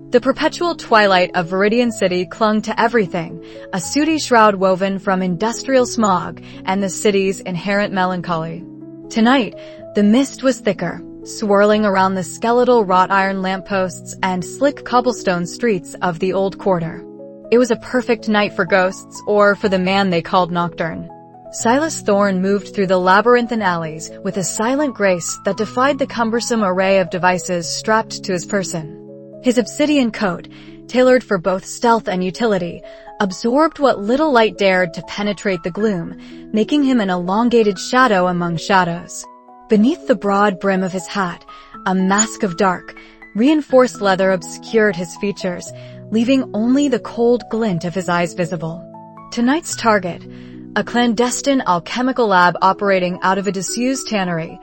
The perpetual twilight of Veridian City clung to everything, a sooty shroud woven from industrial smog and the city's inherent melancholy. Tonight, the mist was thicker, swirling around the skeletal wrought iron lampposts and slick cobblestone streets of the old quarter. It was a perfect night for ghosts, or for the man they called Nocturne. Silas Thorne moved through the labyrinthine alleys with a silent grace that defied the cumbersome array of devices strapped to his person. His obsidian coat, tailored for both stealth and utility, absorbed what little light dared to penetrate the gloom, making him an elongated shadow among shadows. Beneath the broad brim of his hat, a mask of dark, reinforced leather obscured his features, leaving only the cold glint of his eyes visible. Tonight's target, a clandestine alchemical lab operating out of a disused tannery,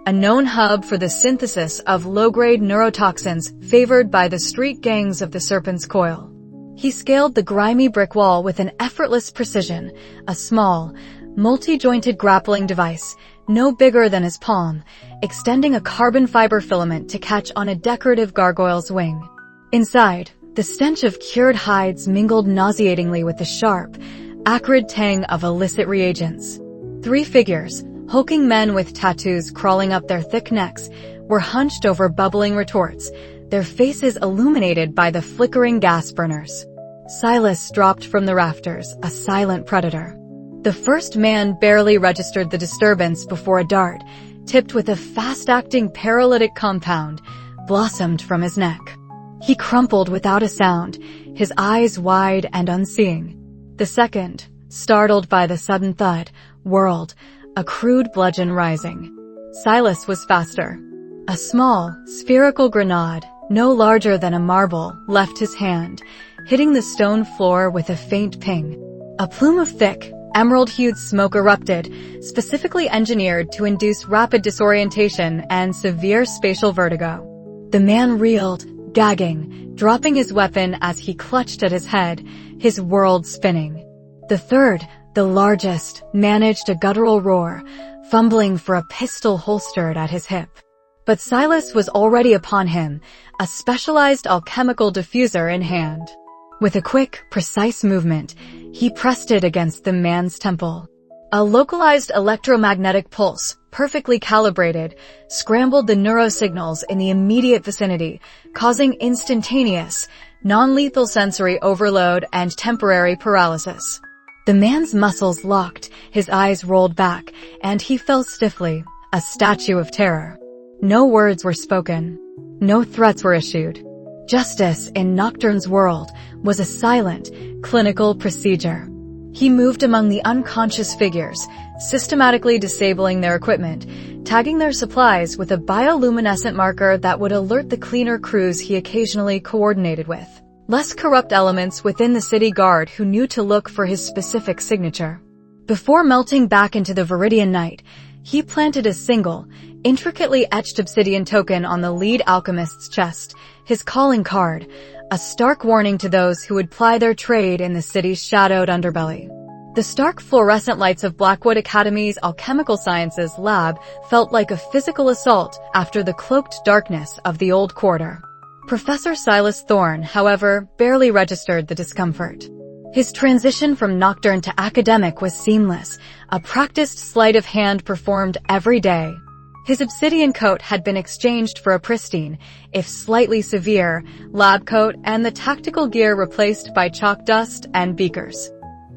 a known hub for the synthesis of low-grade neurotoxins favored by the street gangs of the Serpent's Coil. He scaled the grimy brick wall with an effortless precision, a small, multi-jointed grappling device, no bigger than his palm, extending a carbon fiber filament to catch on a decorative gargoyle's wing. Inside, the stench of cured hides mingled nauseatingly with the sharp, acrid tang of illicit reagents. 3 figures, hulking men with tattoos crawling up their thick necks, were hunched over bubbling retorts, their faces illuminated by the flickering gas burners. Silas dropped from the rafters, a silent predator. The first man barely registered the disturbance before a dart, tipped with a fast-acting paralytic compound, blossomed from his neck. He crumpled without a sound, his eyes wide and unseeing. The second, startled by the sudden thud, whirled, a crude bludgeon rising. Silas was faster. A small, spherical grenade, no larger than a marble, left his hand, hitting the stone floor with a faint ping. A plume of thick, emerald-hued smoke erupted, specifically engineered to induce rapid disorientation and severe spatial vertigo. The man reeled, gagging, dropping his weapon as he clutched at his head, his world spinning. The third, the largest, managed a guttural roar, fumbling for a pistol holstered at his hip. But Silas was already upon him, a specialized alchemical diffuser in hand. With a quick, precise movement, he pressed it against the man's temple. A localized electromagnetic pulse, perfectly calibrated, scrambled the neurosignals in the immediate vicinity, causing instantaneous, non-lethal sensory overload and temporary paralysis. The man's muscles locked, his eyes rolled back, and he fell stiffly, a statue of terror. No words were spoken. No threats were issued. Justice in Nocturne's world was a silent, clinical procedure. He moved among the unconscious figures, systematically disabling their equipment, tagging their supplies with a bioluminescent marker that would alert the cleaner crews he occasionally coordinated with. Less corrupt elements within the city guard who knew to look for his specific signature. Before melting back into the Veridian night, he planted a single, intricately etched obsidian token on the lead alchemist's chest, his calling card, a stark warning to those who would ply their trade in the city's shadowed underbelly. The stark fluorescent lights of Blackwood Academy's Alchemical Sciences lab felt like a physical assault after the cloaked darkness of the old quarter. Professor Silas Thorne, however, barely registered the discomfort. His transition from Nocturne to academic was seamless, a practiced sleight of hand performed every day. His obsidian coat had been exchanged for a pristine, if slightly severe, lab coat and the tactical gear replaced by chalk dust and beakers.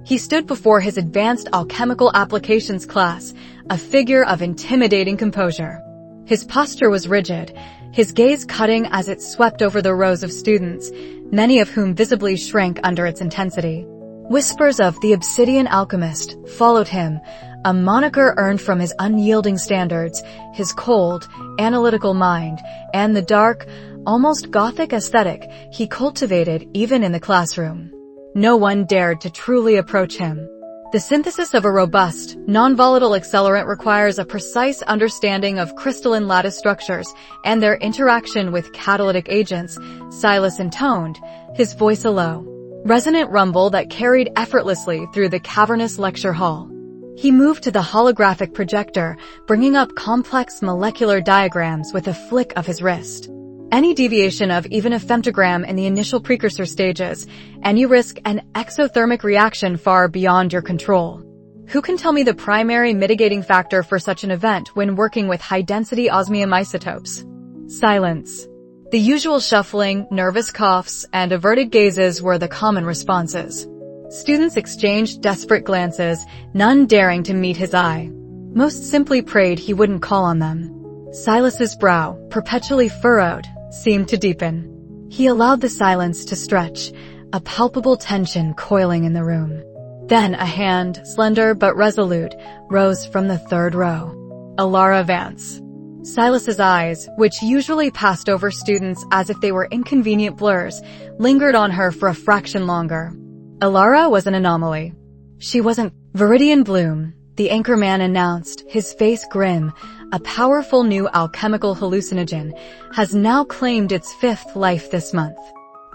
He stood before his advanced alchemical applications class, a figure of intimidating composure. His posture was rigid, his gaze cutting as it swept over the rows of students, many of whom visibly shrank under its intensity. Whispers of the Obsidian Alchemist followed him, a moniker earned from his unyielding standards, his cold, analytical mind, and the dark, almost Gothic aesthetic he cultivated even in the classroom. No one dared to truly approach him. The synthesis of a robust, non-volatile accelerant requires a precise understanding of crystalline lattice structures and their interaction with catalytic agents, Silas intoned, his voice a low, resonant rumble that carried effortlessly through the cavernous lecture hall. He moved to the holographic projector, bringing up complex molecular diagrams with a flick of his wrist. Any deviation of even a femtogram in the initial precursor stages, and you risk an exothermic reaction far beyond your control. Who can tell me the primary mitigating factor for such an event when working with high-density osmium isotopes? Silence. The usual shuffling, nervous coughs, and averted gazes were the common responses. Students exchanged desperate glances, none daring to meet his eye. Most simply prayed he wouldn't call on them. Silas's brow, perpetually furrowed, seemed to deepen. He allowed the silence to stretch, a palpable tension coiling in the room. Then a hand, slender but resolute, rose from the third row. Elara Vance. Silas's eyes, which usually passed over students as if they were inconvenient blurs, lingered on her for a fraction longer. Elara was an anomaly. She wasn't. Veridian Bloom, the anchorman announced, his face grim. A powerful new alchemical hallucinogen has now claimed its fifth life this month.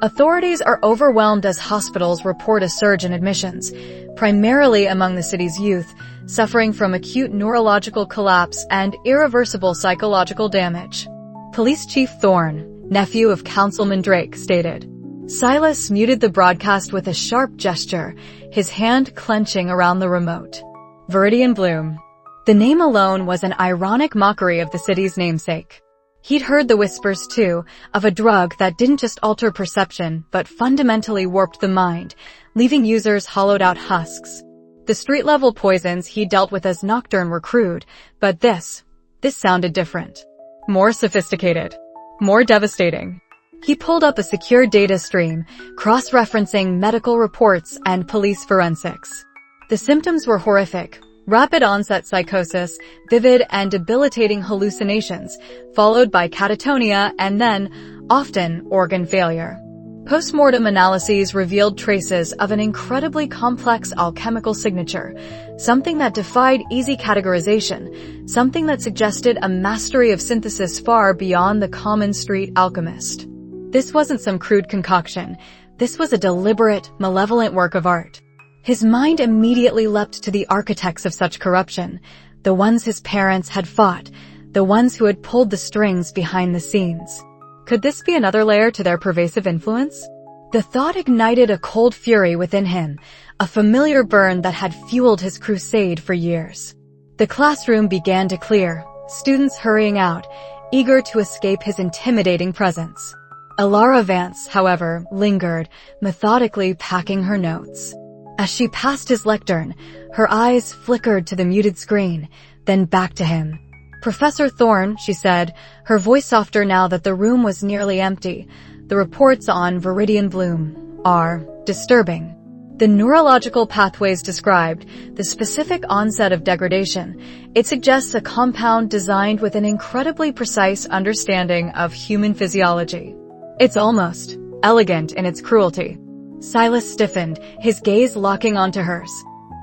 Authorities are overwhelmed as hospitals report a surge in admissions, primarily among the city's youth, suffering from acute neurological collapse and irreversible psychological damage. Police Chief Thorne, nephew of Councilman Drake, stated. Silas muted the broadcast with a sharp gesture, his hand clenching around the remote. Veridian Bloom. The name alone was an ironic mockery of the city's namesake. He'd heard the whispers, too, of a drug that didn't just alter perception, but fundamentally warped the mind, leaving users hollowed-out husks. The street-level poisons he dealt with as Nocturne were crude, but this sounded different. More sophisticated. More devastating. He pulled up a secure data stream, cross-referencing medical reports and police forensics. The symptoms were horrific. Rapid onset psychosis, vivid and debilitating hallucinations, followed by catatonia and then, often, organ failure. Post-mortem analyses revealed traces of an incredibly complex alchemical signature, something that defied easy categorization, something that suggested a mastery of synthesis far beyond the common street alchemist. This wasn't some crude concoction. This was a deliberate, malevolent work of art. His mind immediately leapt to the architects of such corruption, the ones his parents had fought, the ones who had pulled the strings behind the scenes. Could this be another layer to their pervasive influence? The thought ignited a cold fury within him, a familiar burn that had fueled his crusade for years. The classroom began to clear, students hurrying out, eager to escape his intimidating presence. Elara Vance, however, lingered, methodically packing her notes. As she passed his lectern, her eyes flickered to the muted screen, then back to him. Professor Thorne, she said, her voice softer now that the room was nearly empty. The reports on Veridian Bloom are disturbing. The neurological pathways described, the specific onset of degradation, it suggests a compound designed with an incredibly precise understanding of human physiology. It's almost elegant in its cruelty. Silas stiffened, his gaze locking onto hers.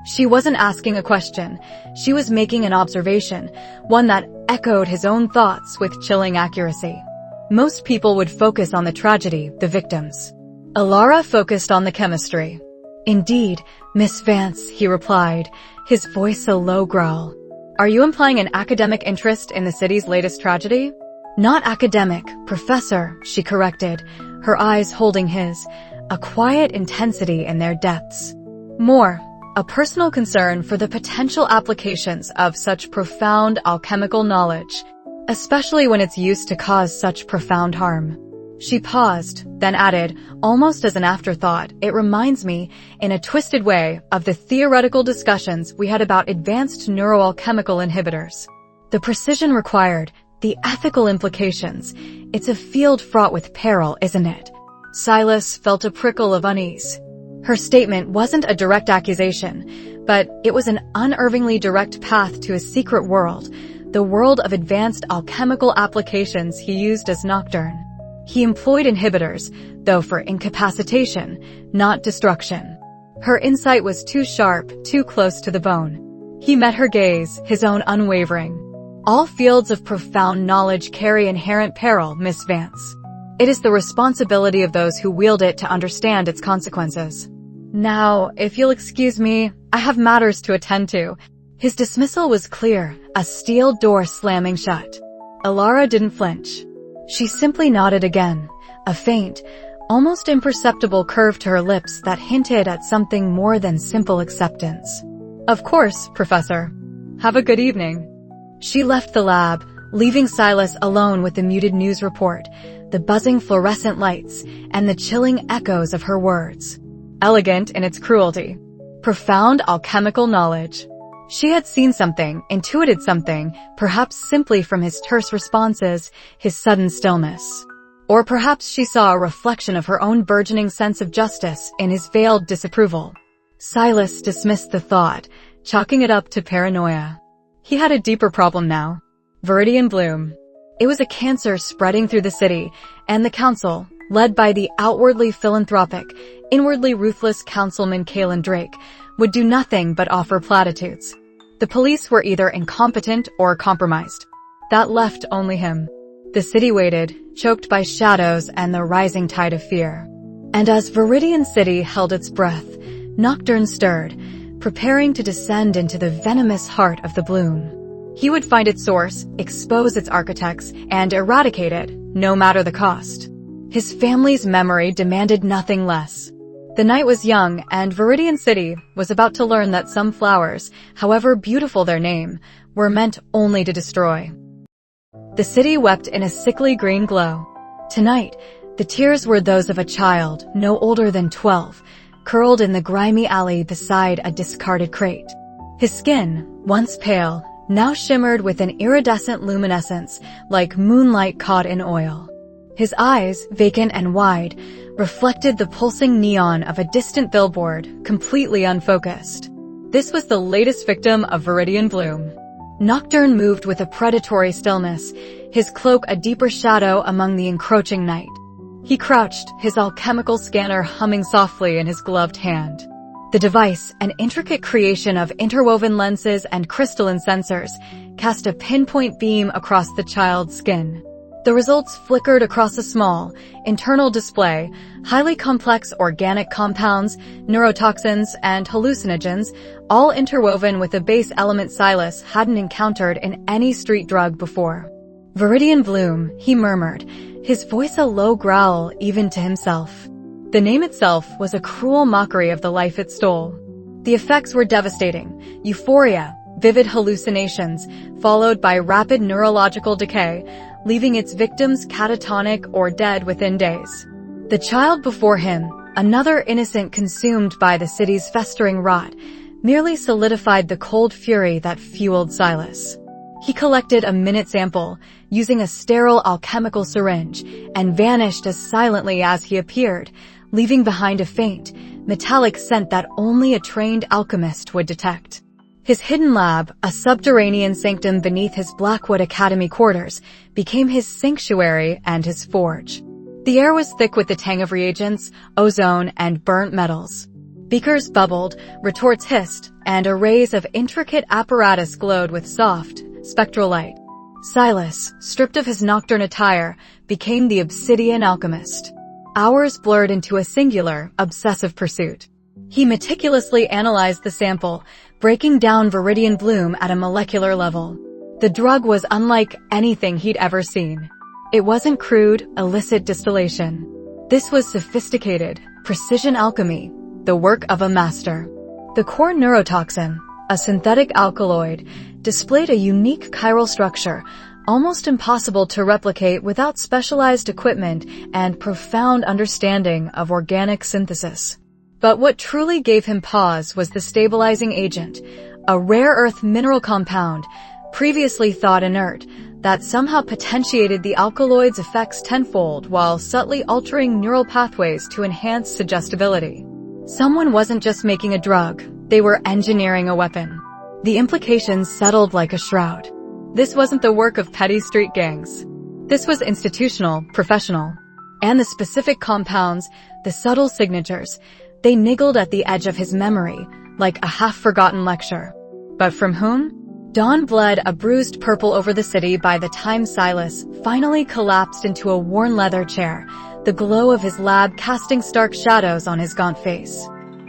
She wasn't asking a question. She was making an observation, one that echoed his own thoughts with chilling accuracy. Most people would focus on the tragedy, the victims. Elara focused on the chemistry. Indeed, Miss Vance, he replied, his voice a low growl. Are you implying an academic interest in the city's latest tragedy? Not academic, Professor, she corrected, her eyes holding his, a quiet intensity in their depths. More, a personal concern for the potential applications of such profound alchemical knowledge, especially when it's used to cause such profound harm. She paused, then added, almost as an afterthought, it reminds me, in a twisted way, of the theoretical discussions we had about advanced neuroalchemical inhibitors. The precision required, the ethical implications, it's a field fraught with peril, isn't it? Silas felt a prickle of unease. Her statement wasn't a direct accusation, but it was an unervingly direct path to a secret world, the world of advanced alchemical applications he used as Nocturne. He employed inhibitors, though for incapacitation, not destruction. Her insight was too sharp, too close to the bone. He met her gaze, his own unwavering. All fields of profound knowledge carry inherent peril, Miss Vance. It is the responsibility of those who wield it to understand its consequences. Now, if you'll excuse me, I have matters to attend to. His dismissal was clear, a steel door slamming shut. Elara didn't flinch. She simply nodded again, a faint, almost imperceptible curve to her lips that hinted at something more than simple acceptance. "Of course, Professor. Have a good evening." She left the lab, leaving Silas alone with the muted news report, the buzzing fluorescent lights, and the chilling echoes of her words. Elegant in its cruelty. Profound alchemical knowledge. She had seen something, intuited something, perhaps simply from his terse responses, his sudden stillness. Or perhaps she saw a reflection of her own burgeoning sense of justice in his veiled disapproval. Silas dismissed the thought, chalking it up to paranoia. He had a deeper problem now. Veridian Bloom. It was a cancer spreading through the city, and the council, led by the outwardly philanthropic, inwardly ruthless councilman Kalen Drake, would do nothing but offer platitudes. The police were either incompetent or compromised. That left only him. The city waited, choked by shadows and the rising tide of fear. And as Veridian City held its breath, Nocturne stirred, preparing to descend into the venomous heart of the Bloom. He would find its source, expose its architects, and eradicate it, no matter the cost. His family's memory demanded nothing less. The night was young, and Veridian City was about to learn that some flowers, however beautiful their name, were meant only to destroy. The city wept in a sickly green glow. Tonight, the tears were those of a child, no older than 12, curled in the grimy alley beside a discarded crate. His skin, once pale, now shimmered with an iridescent luminescence, like moonlight caught in oil. His eyes, vacant and wide, reflected the pulsing neon of a distant billboard, completely unfocused. This was the latest victim of Veridian Bloom. Nocturne moved with a predatory stillness, his cloak a deeper shadow among the encroaching night. He crouched, his alchemical scanner humming softly in his gloved hand. The device, an intricate creation of interwoven lenses and crystalline sensors, cast a pinpoint beam across the child's skin. The results flickered across a small, internal display, highly complex organic compounds, neurotoxins, and hallucinogens, all interwoven with a base element Silas hadn't encountered in any street drug before. "Veridian Bloom," he murmured, his voice a low growl even to himself. The name itself was a cruel mockery of the life it stole. The effects were devastating: euphoria, vivid hallucinations, followed by rapid neurological decay, leaving its victims catatonic or dead within days. The child before him, another innocent consumed by the city's festering rot, merely solidified the cold fury that fueled Silas. He collected a minute sample, using a sterile alchemical syringe, and vanished as silently as he appeared, leaving behind a faint, metallic scent that only a trained alchemist would detect. His hidden lab, a subterranean sanctum beneath his Blackwood Academy quarters, became his sanctuary and his forge. The air was thick with the tang of reagents, ozone, and burnt metals. Beakers bubbled, retorts hissed, and arrays of intricate apparatus glowed with soft, spectral light. Silas, stripped of his Nocturne attire, became the Obsidian Alchemist. Hours blurred into a singular, obsessive pursuit. He meticulously analyzed the sample, breaking down Veridian Bloom at a molecular level. The drug was unlike anything he'd ever seen. It wasn't crude, illicit distillation. This was sophisticated, precision alchemy, the work of a master. The core neurotoxin, a synthetic alkaloid, displayed a unique chiral structure, almost impossible to replicate without specialized equipment and profound understanding of organic synthesis. But what truly gave him pause was the stabilizing agent, a rare earth mineral compound, previously thought inert, that somehow potentiated the alkaloid's effects tenfold while subtly altering neural pathways to enhance suggestibility. Someone wasn't just making a drug, they were engineering a weapon. The implications settled like a shroud. This wasn't the work of petty street gangs. This was institutional, professional. And the specific compounds, the subtle signatures, they niggled at the edge of his memory, like a half-forgotten lecture. But from whom? Dawn bled a bruised purple over the city by the time Silas finally collapsed into a worn leather chair, the glow of his lab casting stark shadows on his gaunt face.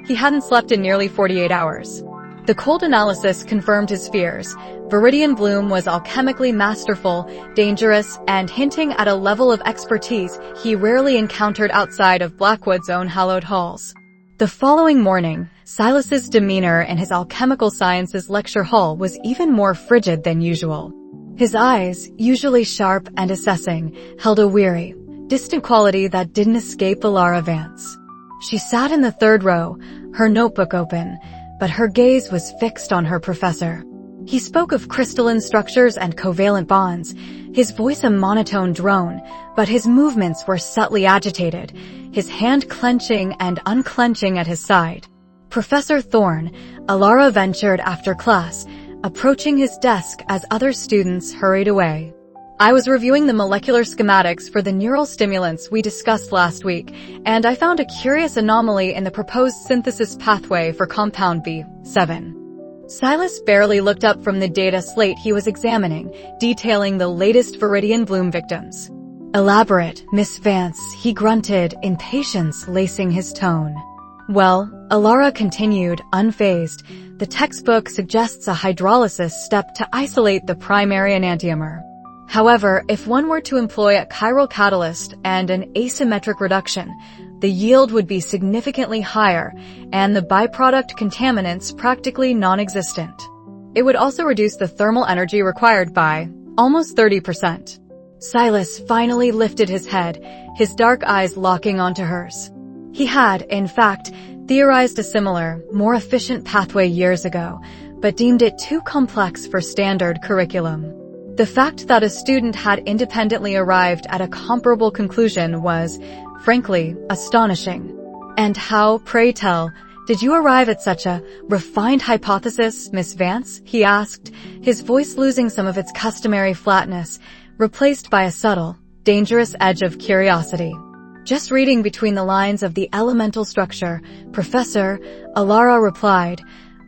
He hadn't slept in nearly 48 hours. The cold analysis confirmed his fears. Veridian Bloom was alchemically masterful, dangerous, and hinting at a level of expertise he rarely encountered outside of Blackwood's own hallowed halls. The following morning, Silas's demeanor in his Alchemical Sciences lecture hall was even more frigid than usual. His eyes, usually sharp and assessing, held a weary, distant quality that didn't escape Elara Vance. She sat in the third row, her notebook open, but her gaze was fixed on her professor. He spoke of crystalline structures and covalent bonds, his voice a monotone drone, but his movements were subtly agitated, his hand clenching and unclenching at his side. Professor Thorne, Elara ventured after class, approaching his desk as other students hurried away. I was reviewing the molecular schematics for the neural stimulants we discussed last week, and I found a curious anomaly in the proposed synthesis pathway for compound B7. Silas barely looked up from the data slate he was examining, detailing the latest Veridian Bloom victims. "Elaborate, Miss Vance," he grunted, impatience lacing his tone. "Well," Elara continued, unfazed, "the textbook suggests a hydrolysis step to isolate the primary enantiomer. However, if one were to employ a chiral catalyst and an asymmetric reduction, the yield would be significantly higher, and the byproduct contaminants practically non-existent. It would also reduce the thermal energy required by almost 30%. Silas finally lifted his head, his dark eyes locking onto hers. He had, in fact, theorized a similar, more efficient pathway years ago, but deemed it too complex for standard curriculum. The fact that a student had independently arrived at a comparable conclusion was, frankly, astonishing. "And how, pray tell, did you arrive at such a refined hypothesis, Miss Vance?" he asked, his voice losing some of its customary flatness, replaced by a subtle, dangerous edge of curiosity. "Just reading between the lines of the elemental structure, Professor," Elara replied,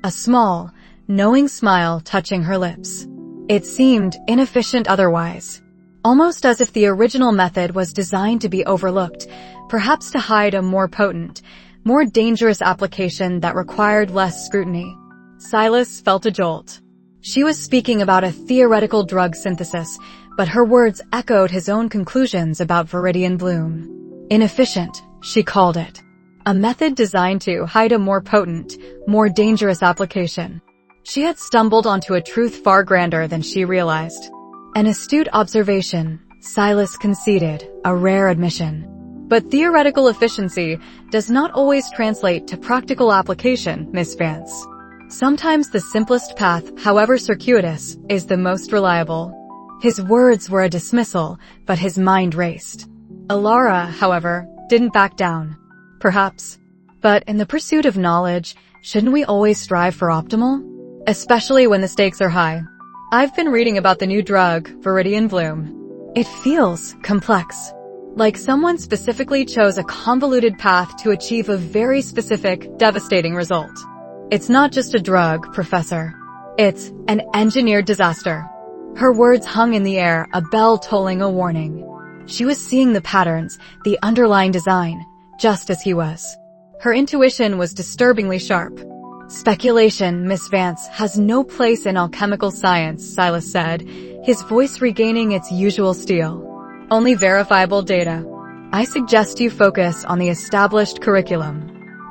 a small, knowing smile touching her lips. It seemed inefficient otherwise. Almost as if the original method was designed to be overlooked, perhaps to hide a more potent, more dangerous application that required less scrutiny. Silas felt a jolt. She was speaking about a theoretical drug synthesis, but her words echoed his own conclusions about Veridian Bloom. Inefficient, she called it. A method designed to hide a more potent, more dangerous application. She had stumbled onto a truth far grander than she realized. An astute observation, Silas conceded, a rare admission. But theoretical efficiency does not always translate to practical application, Miss Vance. Sometimes the simplest path, however circuitous, is the most reliable. His words were a dismissal, but his mind raced. Elara, however, didn't back down. Perhaps. But in the pursuit of knowledge, shouldn't we always strive for optimal? Especially when the stakes are high. I've been reading about the new drug, Veridian Bloom. It feels complex. Like someone specifically chose a convoluted path to achieve a very specific, devastating result. It's not just a drug, Professor. It's an engineered disaster. Her words hung in the air, a bell tolling a warning. She was seeing the patterns, the underlying design, just as he was. Her intuition was disturbingly sharp. "Speculation, Miss Vance, has no place in alchemical science," Silas said, his voice regaining its usual steel. "Only verifiable data. I suggest you focus on the established curriculum."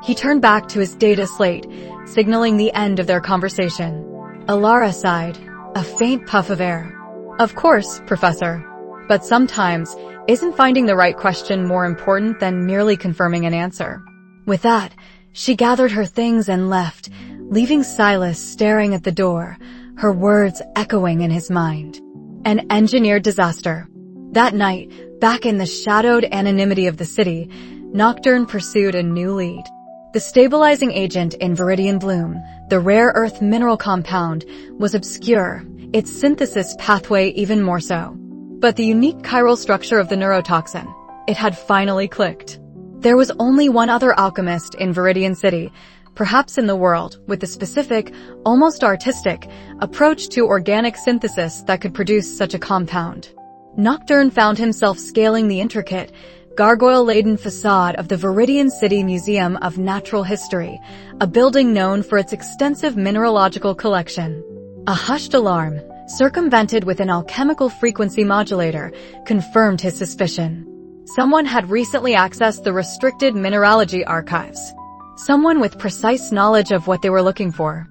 He turned back to his data slate, signaling the end of their conversation. Elara sighed, a faint puff of air. "Of course, Professor. But sometimes, isn't finding the right question more important than merely confirming an answer?" With that, she gathered her things and left, leaving Silas staring at the door, her words echoing in his mind. An engineered disaster. That night, back in the shadowed anonymity of the city, Nocturne pursued a new lead. The stabilizing agent in Veridian Bloom, the rare earth mineral compound, was obscure, its synthesis pathway even more so. But the unique chiral structure of the neurotoxin, it had finally clicked. There was only one other alchemist in Veridian City, perhaps in the world, with the specific, almost artistic, approach to organic synthesis that could produce such a compound. Nocturne found himself scaling the intricate, gargoyle-laden facade of the Veridian City Museum of Natural History, a building known for its extensive mineralogical collection. A hushed alarm, circumvented with an alchemical frequency modulator, confirmed his suspicion. Someone had recently accessed the restricted mineralogy archives. Someone with precise knowledge of what they were looking for.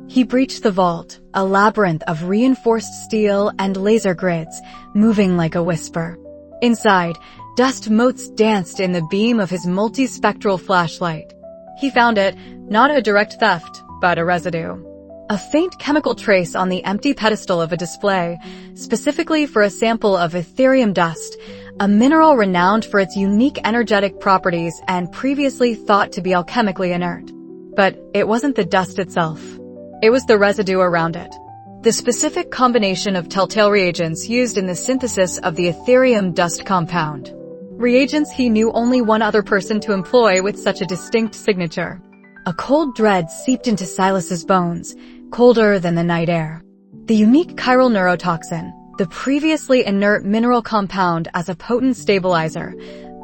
He breached the vault, a labyrinth of reinforced steel and laser grids, moving like a whisper. Inside, dust motes danced in the beam of his multispectral flashlight. He found it, not a direct theft, but a residue. A faint chemical trace on the empty pedestal of a display, specifically for a sample of Ethereum dust, a mineral renowned for its unique energetic properties and previously thought to be alchemically inert. But it wasn't the dust itself. It was the residue around it. The specific combination of telltale reagents used in the synthesis of the Ethereum dust compound. Reagents he knew only one other person to employ with such a distinct signature. A cold dread seeped into Silas's bones, colder than the night air. The unique chiral neurotoxin, the previously inert mineral compound as a potent stabilizer,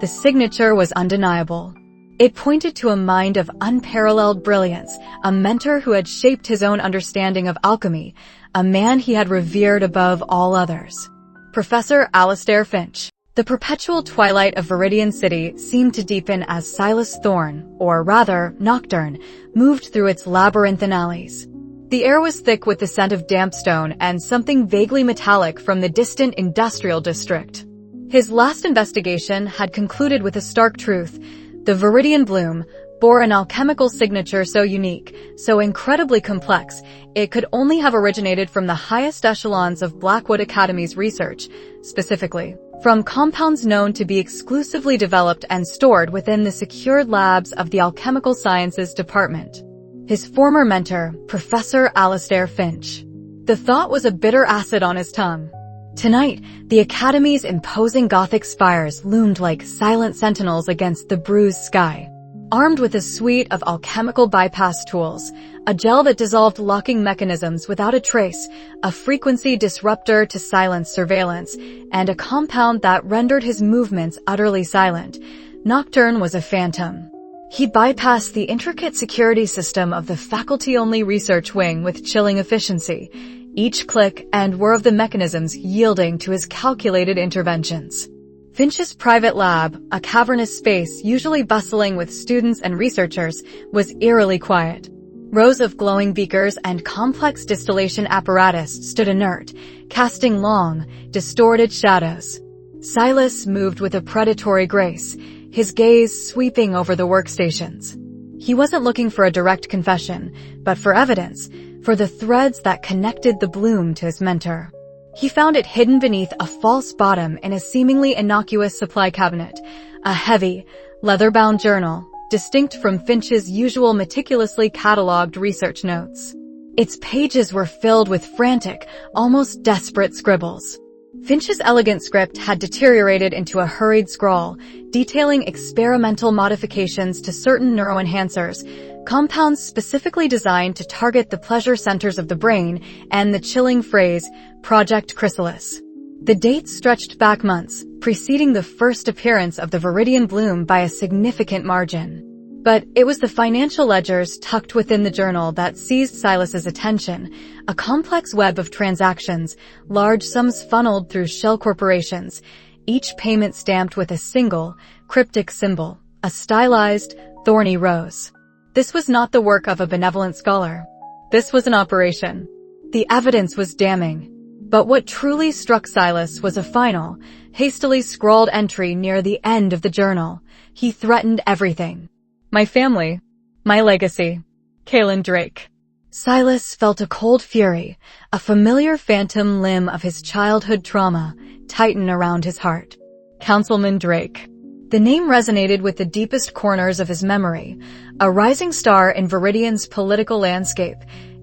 the signature was undeniable. It pointed to a mind of unparalleled brilliance, a mentor who had shaped his own understanding of alchemy, a man he had revered above all others. Professor Alistair Finch. The perpetual twilight of Veridian City seemed to deepen as Silas Thorne, or rather, Nocturne, moved through its labyrinthine alleys. The air was thick with the scent of damp stone and something vaguely metallic from the distant industrial district. His last investigation had concluded with a stark truth. The Veridian Bloom bore an alchemical signature so unique, so incredibly complex, it could only have originated from the highest echelons of Blackwood Academy's research, specifically from compounds known to be exclusively developed and stored within the secured labs of the Alchemical Sciences department. His former mentor, Professor Alistair Finch. The thought was a bitter acid on his tongue. Tonight, the Academy's imposing Gothic spires loomed like silent sentinels against the bruised sky. Armed with a suite of alchemical bypass tools, a gel that dissolved locking mechanisms without a trace, a frequency disruptor to silence surveillance, and a compound that rendered his movements utterly silent, Nocturne was a phantom. He bypassed the intricate security system of the faculty-only research wing with chilling efficiency, each click and whir of the mechanisms yielding to his calculated interventions. Finch's private lab, a cavernous space usually bustling with students and researchers, was eerily quiet. Rows of glowing beakers and complex distillation apparatus stood inert, casting long, distorted shadows. Silas moved with a predatory grace, his gaze sweeping over the workstations. He wasn't looking for a direct confession, but for evidence, for the threads that connected the Bloom to his mentor. He found it hidden beneath a false bottom in a seemingly innocuous supply cabinet, a heavy, leather-bound journal, distinct from Finch's usual meticulously catalogued research notes. Its pages were filled with frantic, almost desperate scribbles. Finch's elegant script had deteriorated into a hurried scrawl, detailing experimental modifications to certain neuroenhancers, compounds specifically designed to target the pleasure centers of the brain, and the chilling phrase, Project Chrysalis. The dates stretched back months, preceding the first appearance of the Veridian Bloom by a significant margin. But it was the financial ledgers tucked within the journal that seized Silas's attention, a complex web of transactions, large sums funneled through shell corporations, each payment stamped with a single, cryptic symbol, a stylized, thorny rose. This was not the work of a benevolent scholar. This was an operation. The evidence was damning. But what truly struck Silas was a final, hastily scrawled entry near the end of the journal. He threatened everything. My family. My legacy. Kaelin Drake. Silas felt a cold fury, a familiar phantom limb of his childhood trauma, tighten around his heart. Councilman Drake. The name resonated with the deepest corners of his memory, a rising star in Veridian's political landscape,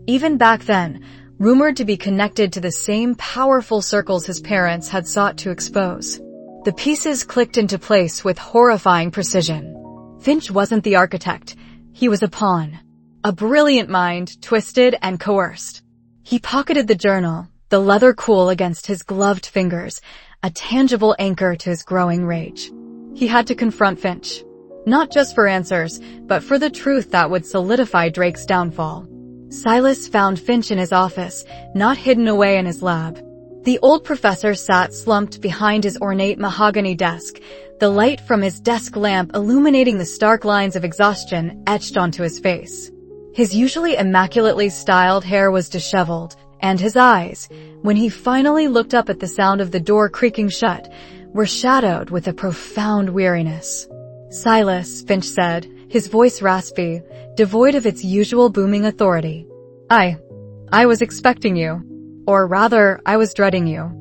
even back then, rumored to be connected to the same powerful circles his parents had sought to expose. The pieces clicked into place with horrifying precision. Finch wasn't the architect. He was a pawn. A brilliant mind, twisted and coerced. He pocketed the journal, the leather cool against his gloved fingers, a tangible anchor to his growing rage. He had to confront Finch. Not just for answers, but for the truth that would solidify Drake's downfall. Silas found Finch in his office, not hidden away in his lab. The old professor sat slumped behind his ornate mahogany desk, the light from his desk lamp illuminating the stark lines of exhaustion etched onto his face. His usually immaculately styled hair was disheveled, and his eyes, when he finally looked up at the sound of the door creaking shut, were shadowed with a profound weariness. "Silas," Finch said, his voice raspy, devoid of its usual booming authority. I was expecting you. Or rather, I was dreading you."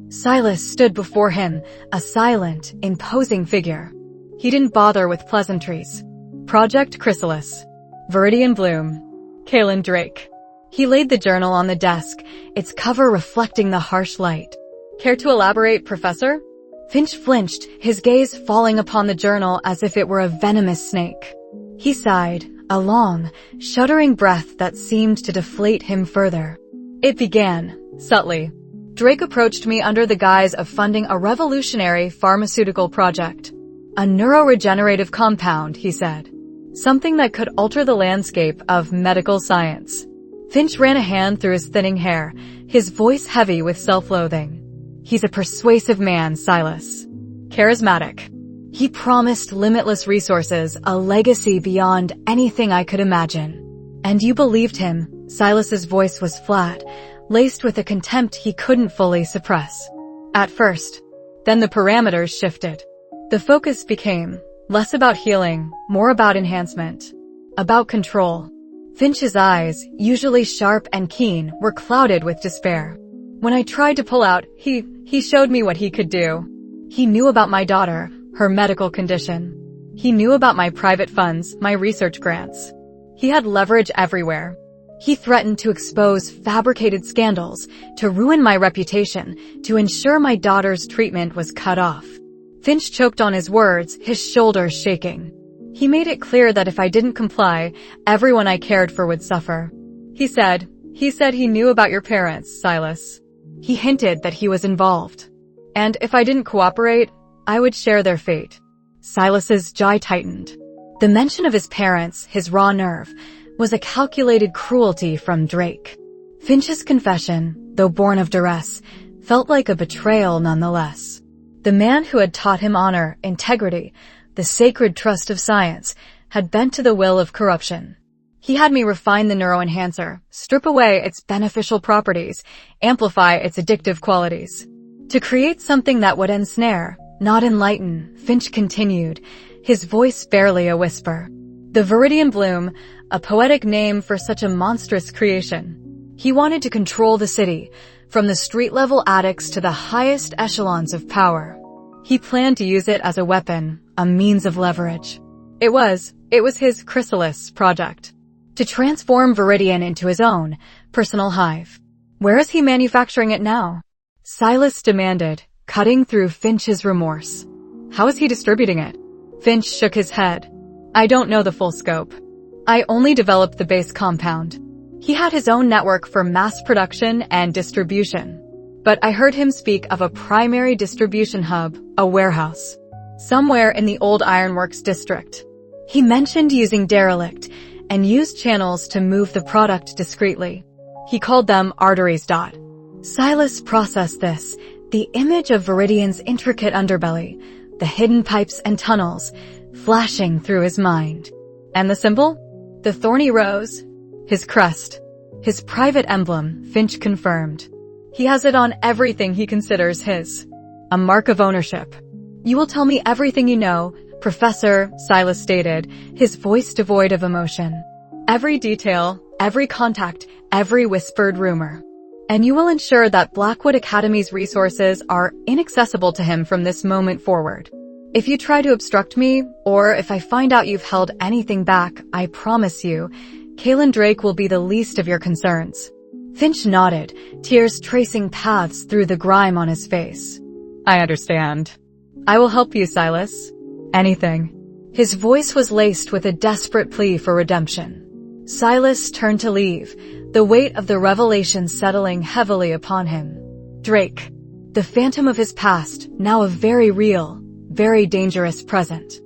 Silas stood before him, a silent, imposing figure. He didn't bother with pleasantries. Project Chrysalis. Veridian Bloom. Kaelin Drake. He laid the journal on the desk, its cover reflecting the harsh light. "Care to elaborate, Professor?" Finch flinched, his gaze falling upon the journal as if it were a venomous snake. He sighed, a long, shuddering breath that seemed to deflate him further. "It began, subtly. Drake approached me under the guise of funding a revolutionary pharmaceutical project. A neuroregenerative compound," he said. "Something that could alter the landscape of medical science." Finch ran a hand through his thinning hair, his voice heavy with self-loathing. "He's a persuasive man, Silas. Charismatic. He promised limitless resources, a legacy beyond anything I could imagine. And you believed him." Silas's voice was flat, laced with a contempt he couldn't fully suppress. "At first. Then the parameters shifted. The focus became less about healing, more about enhancement. About control." Finch's eyes, usually sharp and keen, were clouded with despair. "When I tried to pull out, he showed me what he could do. He knew about my daughter, her medical condition. He knew about my private funds, my research grants. He had leverage everywhere. He threatened to expose fabricated scandals, to ruin my reputation, to ensure my daughter's treatment was cut off." Finch choked on his words, his shoulders shaking. "He made it clear that if I didn't comply, everyone I cared for would suffer. He said he knew about your parents, Silas. He hinted that he was involved. And if I didn't cooperate, I would share their fate." Silas's jaw tightened. The mention of his parents, his raw nerve, was a calculated cruelty from Drake. Finch's confession, though born of duress, felt like a betrayal nonetheless. The man who had taught him honor, integrity, the sacred trust of science, had bent to the will of corruption. He had me refine the neuroenhancer, strip away its beneficial properties, amplify its addictive qualities. To create something that would ensnare, not enlighten, Finch continued, his voice barely a whisper. The Veridian Bloom, a poetic name for such a monstrous creation. He wanted to control the city, from the street-level addicts to the highest echelons of power. He planned to use it as a weapon, a means of leverage. It was his Chrysalis project. To transform Veridian into his own personal hive. "Where is he manufacturing it now?" Silas demanded, cutting through Finch's remorse. "How is he distributing it?" Finch shook his head. "I don't know the full scope. I only developed the base compound. He had his own network for mass production and distribution. But I heard him speak of a primary distribution hub, a warehouse, somewhere in the old ironworks district. He mentioned using derelict and used channels to move the product discreetly. He called them arteries. Silas processed this, the image of Veridian's intricate underbelly, the hidden pipes and tunnels, flashing through his mind. And the symbol? The thorny rose. His crest. His private emblem, Finch confirmed. He has it on everything he considers his. A mark of ownership. "You will tell me everything you know, Professor," Silas stated, his voice devoid of emotion. "Every detail, every contact, every whispered rumor. And you will ensure that Blackwood Academy's resources are inaccessible to him from this moment forward. If you try to obstruct me, or if I find out you've held anything back, I promise you, Kaelin Drake will be the least of your concerns." Finch nodded, tears tracing paths through the grime on his face. "I understand. I will help you, Silas. Anything." His voice was laced with a desperate plea for redemption. Silas turned to leave, the weight of the revelation settling heavily upon him. Drake, the phantom of his past, now a very real, very dangerous present.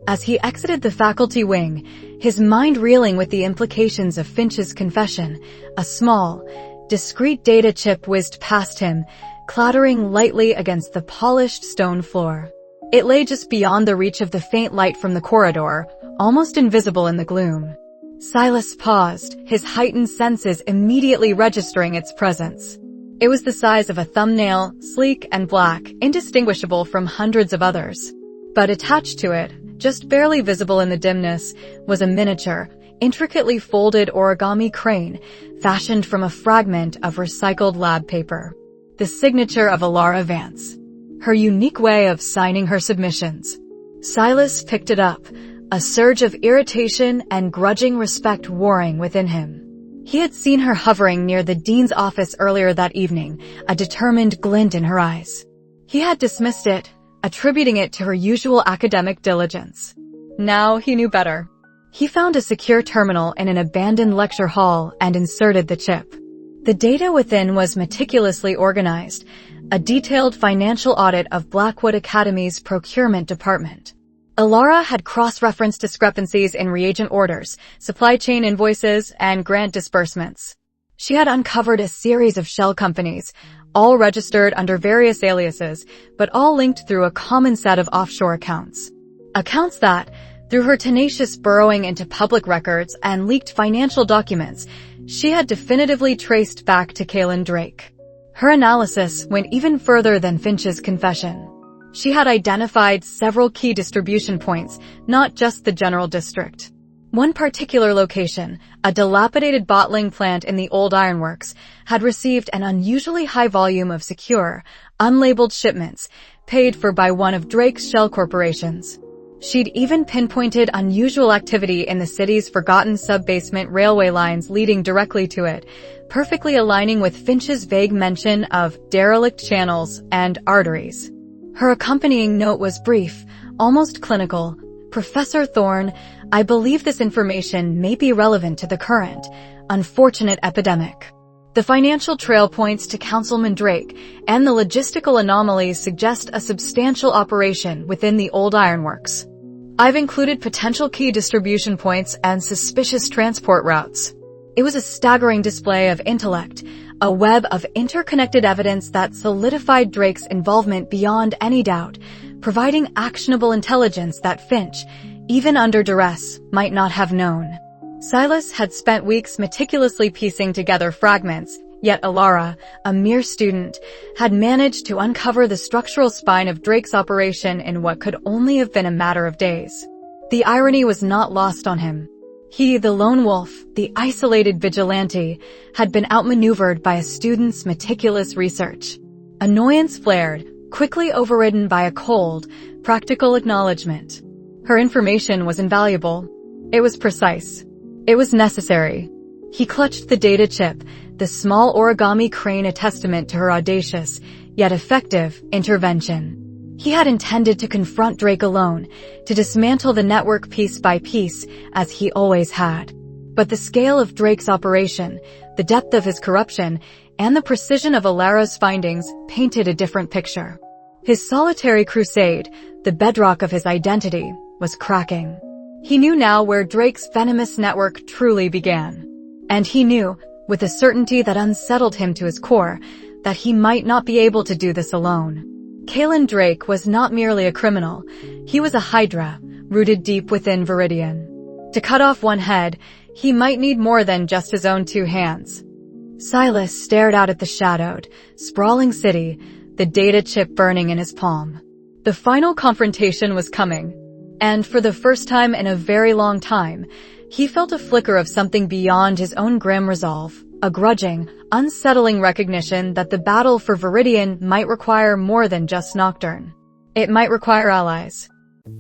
As he exited the faculty wing, his mind reeling with the implications of Finch's confession. A small, discreet data chip whizzed past him, clattering lightly against the polished stone floor. It lay just beyond the reach of the faint light from the corridor, almost invisible in the gloom. Silas paused, his heightened senses immediately registering its presence. It was the size of a thumbnail, sleek and black, indistinguishable from hundreds of others. But attached to it, just barely visible in the dimness, was a miniature, intricately folded origami crane, fashioned from a fragment of recycled lab paper. The signature of Elara Vance. Her unique way of signing her submissions. Silas picked it up, a surge of irritation and grudging respect warring within him. He had seen her hovering near the dean's office earlier that evening, a determined glint in her eyes. He had dismissed it, attributing it to her usual academic diligence. Now he knew better. He found a secure terminal in an abandoned lecture hall and inserted the chip. The data within was meticulously organized, a detailed financial audit of Blackwood Academy's procurement department. Elara had cross-referenced discrepancies in reagent orders, supply chain invoices, and grant disbursements. She had uncovered a series of shell companies, all registered under various aliases, but all linked through a common set of offshore accounts. Accounts that, through her tenacious burrowing into public records and leaked financial documents, she had definitively traced back to Kaelin Drake. Her analysis went even further than Finch's confession. She had identified several key distribution points, not just the general district. One particular location, a dilapidated bottling plant in the old ironworks, had received an unusually high volume of secure, unlabeled shipments, paid for by one of Drake's shell corporations. She'd even pinpointed unusual activity in the city's forgotten sub-basement railway lines leading directly to it, perfectly aligning with Finch's vague mention of derelict channels and arteries. Her accompanying note was brief, almost clinical. Professor Thorne, I believe this information may be relevant to the current, unfortunate epidemic. The financial trail points to Councilman Drake, and the logistical anomalies suggest a substantial operation within the old ironworks. I've included potential key distribution points and suspicious transport routes. It was a staggering display of intellect, a web of interconnected evidence that solidified Drake's involvement beyond any doubt, providing actionable intelligence that Finch, even under duress, might not have known. Silas had spent weeks meticulously piecing together fragments, yet Elara, a mere student, had managed to uncover the structural spine of Drake's operation in what could only have been a matter of days. The irony was not lost on him. He, the lone wolf, the isolated vigilante, had been outmaneuvered by a student's meticulous research. Annoyance flared, quickly overridden by a cold, practical acknowledgement. Her information was invaluable. It was precise. It was necessary. He clutched the data chip, the small origami crane a testament to her audacious, yet effective, intervention. He had intended to confront Drake alone, to dismantle the network piece by piece, as he always had. But the scale of Drake's operation, the depth of his corruption, and the precision of Elara's findings painted a different picture. His solitary crusade, the bedrock of his identity, was cracking. He knew now where Drake's venomous network truly began. And he knew, with a certainty that unsettled him to his core, that he might not be able to do this alone. Kaelin Drake was not merely a criminal. He was a hydra, rooted deep within Veridian. To cut off one head, he might need more than just his own two hands. Silas stared out at the shadowed, sprawling city, the data chip burning in his palm. The final confrontation was coming. And for the first time in a very long time, he felt a flicker of something beyond his own grim resolve, a grudging, unsettling recognition that the battle for Veridian might require more than just Nocturne. It might require allies.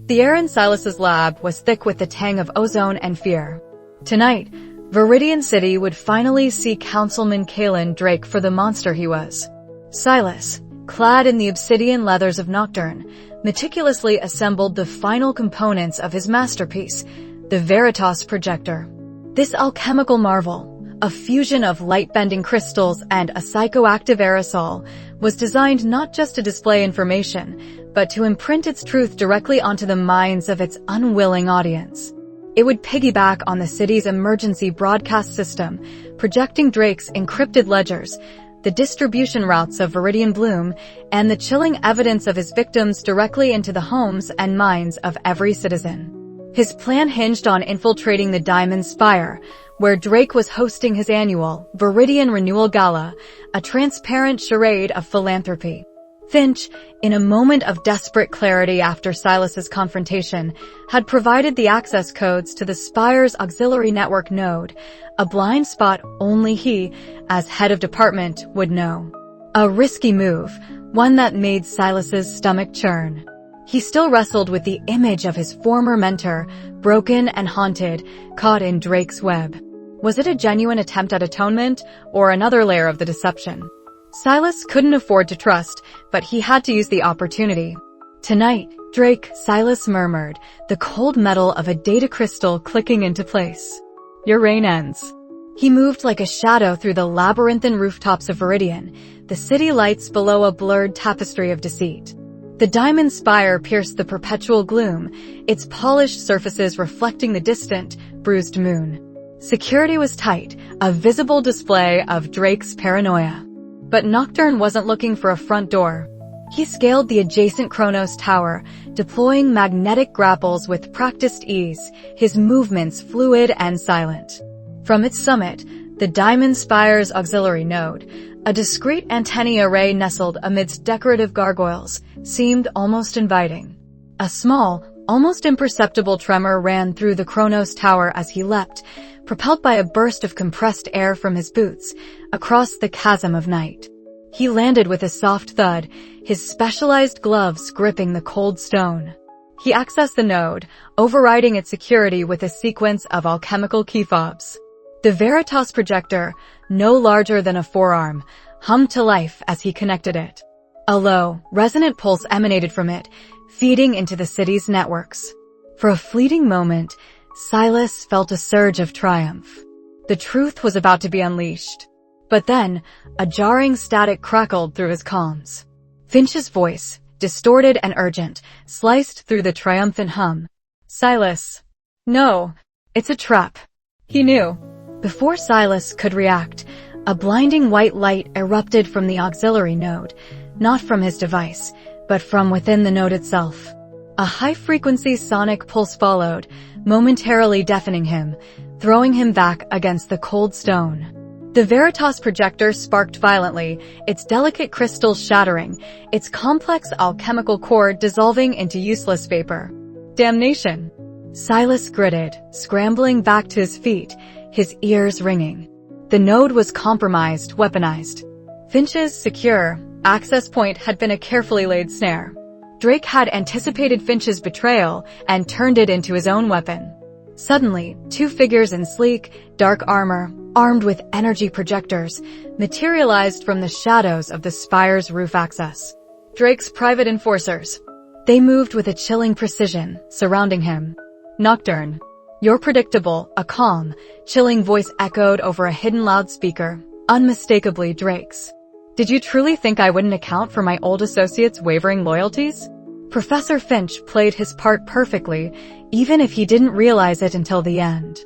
The air in Silas's lab was thick with the tang of ozone and fear. Tonight, Veridian City would finally see Councilman Kaelin Drake for the monster he was. Silas, clad in the obsidian leathers of Nocturne, meticulously assembled the final components of his masterpiece, the Veritas projector. This alchemical marvel, a fusion of light-bending crystals and a psychoactive aerosol, was designed not just to display information, but to imprint its truth directly onto the minds of its unwilling audience. It would piggyback on the city's emergency broadcast system, projecting Drake's encrypted ledgers, the distribution routes of Veridian Bloom, and the chilling evidence of his victims directly into the homes and minds of every citizen. His plan hinged on infiltrating the Diamond Spire, where Drake was hosting his annual Veridian Renewal Gala, a transparent charade of philanthropy. Finch, in a moment of desperate clarity after Silas's confrontation, had provided the access codes to the Spire's auxiliary network node, a blind spot only he, as head of department, would know. A risky move, one that made Silas's stomach churn. He still wrestled with the image of his former mentor, broken and haunted, caught in Drake's web. Was it a genuine attempt at atonement, or another layer of the deception? Silas couldn't afford to trust, but he had to use the opportunity. Tonight, Drake, Silas murmured, the cold metal of a data crystal clicking into place. Your reign ends. He moved like a shadow through the labyrinthine rooftops of Veridian, the city lights below a blurred tapestry of deceit. The Diamond Spire pierced the perpetual gloom, its polished surfaces reflecting the distant, bruised moon. Security was tight, a visible display of Drake's paranoia. But Nocturne wasn't looking for a front door. He scaled the adjacent Kronos Tower, deploying magnetic grapples with practiced ease, his movements fluid and silent. From its summit, the Diamond Spire's auxiliary node, a discreet antennae array nestled amidst decorative gargoyles, seemed almost inviting. A small, almost imperceptible tremor ran through the Kronos Tower as he leapt, propelled by a burst of compressed air from his boots, across the chasm of night. He landed with a soft thud, his specialized gloves gripping the cold stone. He accessed the node, overriding its security with a sequence of alchemical key fobs. The Veritas projector, no larger than a forearm, hummed to life as he connected it. A low, resonant pulse emanated from it, feeding into the city's networks. For a fleeting moment, Silas felt a surge of triumph. The truth was about to be unleashed. But then, a jarring static crackled through his comms. Finch's voice, distorted and urgent, sliced through the triumphant hum. Silas. No, it's a trap. He knew. Before Silas could react, a blinding white light erupted from the auxiliary node, not from his device, but from within the node itself. A high-frequency sonic pulse followed, momentarily deafening him, throwing him back against the cold stone. The Veritas projector sparked violently, its delicate crystals shattering, its complex alchemical core dissolving into useless vapor. Damnation! Silas gritted, scrambling back to his feet, his ears ringing. The node was compromised, weaponized. Finch's secure access point had been a carefully laid snare. Drake had anticipated Finch's betrayal and turned it into his own weapon. Suddenly, two figures in sleek, dark armor, armed with energy projectors, materialized from the shadows of the spire's roof access. Drake's private enforcers. They moved with a chilling precision, surrounding him. Nocturne. You're predictable, a calm, chilling voice echoed over a hidden loudspeaker, unmistakably Drake's. Did you truly think I wouldn't account for my old associate's wavering loyalties? Professor Finch played his part perfectly, even if he didn't realize it until the end.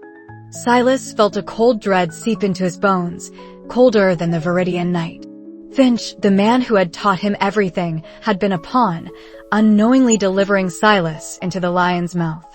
Silas felt a cold dread seep into his bones, colder than the Veridian night. Finch, the man who had taught him everything, had been a pawn, unknowingly delivering Silas into the lion's mouth.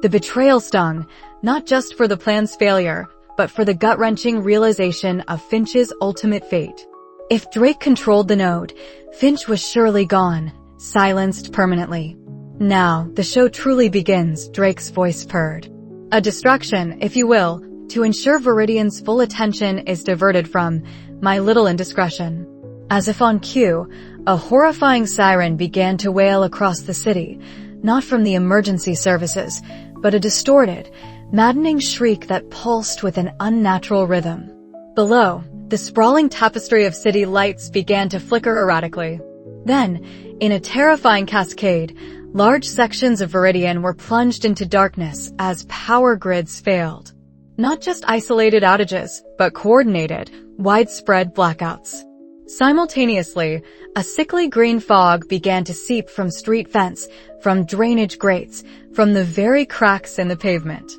The betrayal stung, not just for the plan's failure, but for the gut-wrenching realization of Finch's ultimate fate. If Drake controlled the node, Finch was surely gone, silenced permanently. Now, the show truly begins, Drake's voice purred. A distraction, if you will, to ensure Veridian's full attention is diverted from my little indiscretion. As if on cue, a horrifying siren began to wail across the city, not from the emergency services, but a distorted, maddening shriek that pulsed with an unnatural rhythm. Below, the sprawling tapestry of city lights began to flicker erratically. Then, in a terrifying cascade, large sections of Veridian were plunged into darkness as power grids failed. Not just isolated outages, but coordinated, widespread blackouts. Simultaneously, a sickly green fog began to seep from street vents, from drainage grates, from the very cracks in the pavement.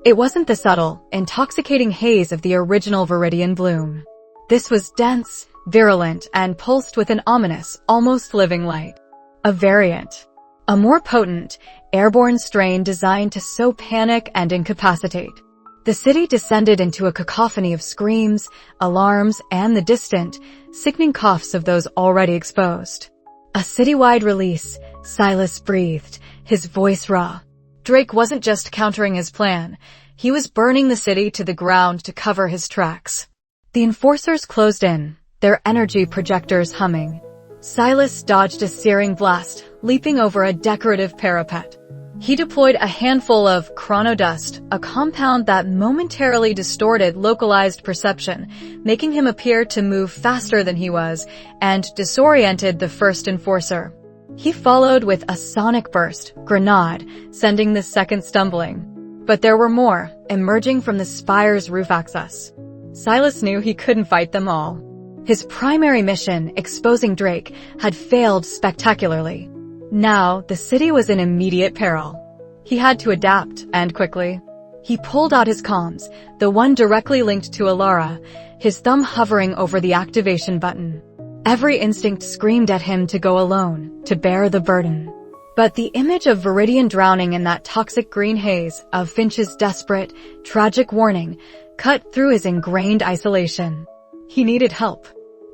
It wasn't the subtle, intoxicating haze of the original Veridian Bloom. This was dense, virulent, and pulsed with an ominous, almost living light. A variant. A more potent, airborne strain designed to sow panic and incapacitate. The city descended into a cacophony of screams, alarms, and the distant, sickening coughs of those already exposed. A citywide release, Silas breathed, his voice raw. Drake wasn't just countering his plan. He was burning the city to the ground to cover his tracks. The enforcers closed in, their energy projectors humming. Silas dodged a searing blast, leaping over a decorative parapet. He deployed a handful of chronodust, a compound that momentarily distorted localized perception, making him appear to move faster than he was, and disoriented the first enforcer. He followed with a sonic burst, grenade, sending the second stumbling. But there were more, emerging from the spire's roof access. Silas knew he couldn't fight them all. His primary mission, exposing Drake, had failed spectacularly. Now, the city was in immediate peril. He had to adapt, and quickly. He pulled out his comms, the one directly linked to Elara, his thumb hovering over the activation button. Every instinct screamed at him to go alone, to bear the burden. But the image of Veridian drowning in that toxic green haze, of Finch's desperate, tragic warning, cut through his ingrained isolation. He needed help.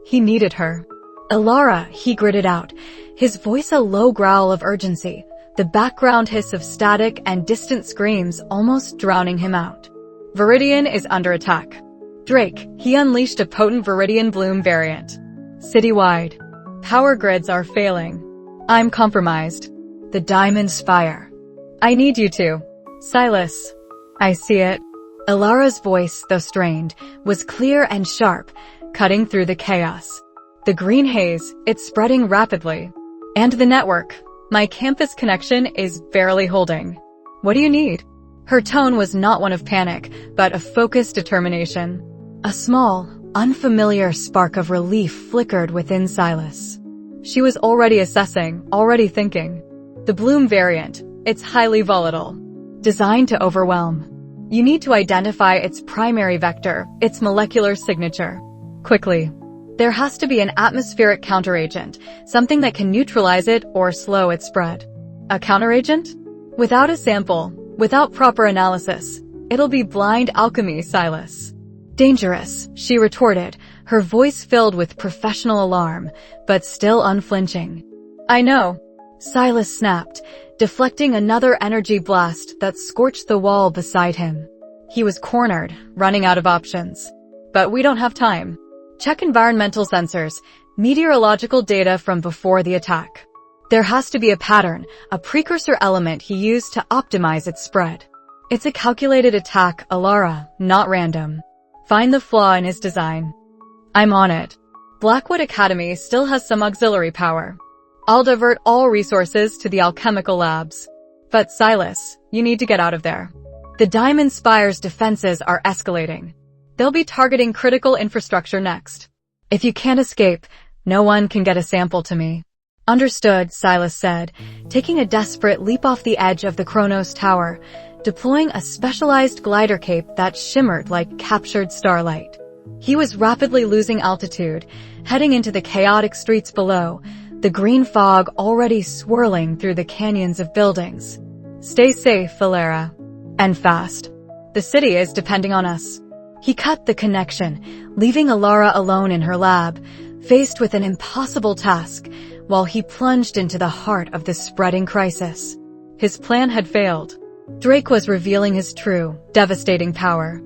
He needed her. Elara, he gritted out, his voice a low growl of urgency, the background hiss of static and distant screams almost drowning him out. Veridian is under attack. Drake, he unleashed a potent Veridian Bloom variant. Citywide. Power grids are failing. I'm compromised. The Diamond Spire. I need you to. Silas. I see it. Elara's voice, though strained, was clear and sharp, cutting through the chaos. The green haze, it's spreading rapidly. And the network. My campus connection is barely holding. What do you need? Her tone was not one of panic, but of focused determination. A small, unfamiliar spark of relief flickered within Silas. She was already assessing, already thinking. The Bloom variant, it's highly volatile. Designed to overwhelm. You need to identify its primary vector, its molecular signature. Quickly. There has to be an atmospheric counteragent, something that can neutralize it or slow its spread. A counteragent? Without a sample, without proper analysis, it'll be blind alchemy, Silas. Dangerous, she retorted, her voice filled with professional alarm, but still unflinching. I know. Silas snapped, deflecting another energy blast that scorched the wall beside him. He was cornered, running out of options. But we don't have time. Check environmental sensors, meteorological data from before the attack. There has to be a pattern, a precursor element he used to optimize its spread. It's a calculated attack, Elara, not random. Find the flaw in his design. I'm on it. Blackwood Academy still has some auxiliary power. I'll divert all resources to the alchemical labs. But Silas, you need to get out of there. The Diamond Spire's defenses are escalating. They'll be targeting critical infrastructure next. If you can't escape, no one can get a sample to me. Understood, Silas said, taking a desperate leap off the edge of the Kronos Tower, deploying a specialized glider cape that shimmered like captured starlight. He was rapidly losing altitude, heading into the chaotic streets below, the green fog already swirling through the canyons of buildings. Stay safe, Elara. And fast. The city is depending on us. He cut the connection, leaving Elara alone in her lab, faced with an impossible task, while he plunged into the heart of the spreading crisis. His plan had failed. Drake was revealing his true, devastating power.